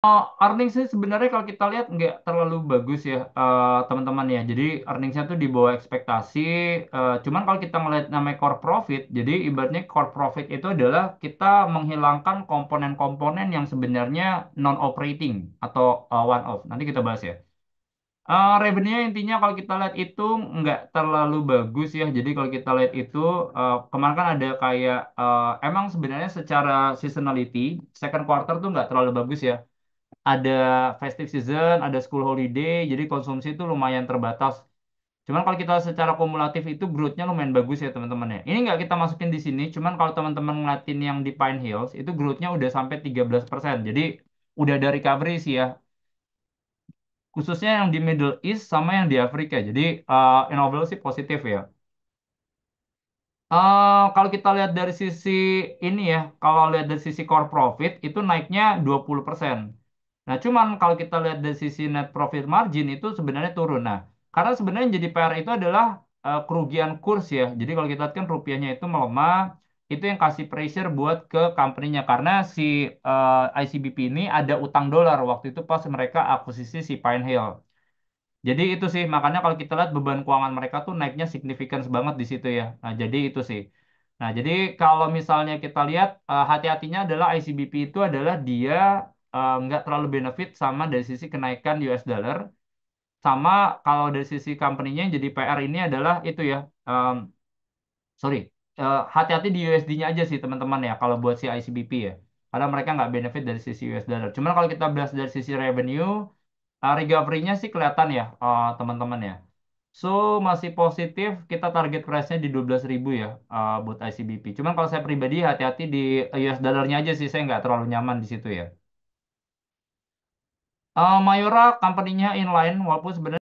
Earnings sih sebenarnya kalau kita lihat nggak terlalu bagus ya, teman-teman ya. Jadi earningsnya tuh di bawah ekspektasi. Cuman kalau kita ngelihat namanya core profit, jadi ibaratnya core profit itu adalah kita menghilangkan komponen-komponen yang sebenarnya non operating atau one off. Nanti kita bahas ya. Revenue intinya kalau kita lihat itu nggak terlalu bagus ya. Jadi kalau kita lihat itu kemarin kan ada kayak emang sebenarnya secara seasonality second quarter tuh nggak terlalu bagus ya, ada festive season, ada school holiday, jadi konsumsi itu lumayan terbatas. Cuman kalau kita secara kumulatif itu growth-nya lumayan bagus ya teman-teman ya. Ini nggak kita masukin di sini, cuman kalau teman-teman ngeliatin yang di Pine Hills, itu growth-nya udah sampai 13%. Jadi udah ada recovery sih ya, khususnya yang di Middle East sama yang di Afrika. Jadi in overall sih positif ya. Kalau kita lihat dari sisi ini ya, kalau lihat dari sisi core profit itu naiknya 20%. Nah, cuman kalau kita lihat dari sisi net profit margin itu sebenarnya turun. Nah, karena sebenarnya yang jadi PR itu adalah kerugian kurs ya. Jadi kalau kita lihat kan rupiahnya itu melemah, itu yang kasih pressure buat ke company-nya. Karena si ICBP ini ada utang dolar waktu itu pas mereka akuisisi si Pine Hill. Jadi itu sih, makanya kalau kita lihat beban keuangan mereka tuh naiknya signifikan banget di situ ya. Nah, jadi itu sih. Nah, jadi kalau misalnya kita lihat hati-hatinya adalah ICBP itu adalah dia nggak terlalu benefit sama dari sisi kenaikan US dollar. Sama kalau dari sisi company-nya yang jadi PR ini adalah itu ya. Sorry, hati-hati di USD-nya aja sih teman-teman ya kalau buat si ICBP ya. Karena mereka nggak benefit dari sisi US dollar. Cuman kalau kita bahas dari sisi revenue, recovery-nya sih kelihatan ya, teman-teman ya. So, masih positif, kita target price-nya di 12.000 ya, buat ICBP. Cuman kalau saya pribadi, hati-hati di US dollar-nya aja sih, saya nggak terlalu nyaman di situ ya. Mayora company-nya inline, walaupun sebenarnya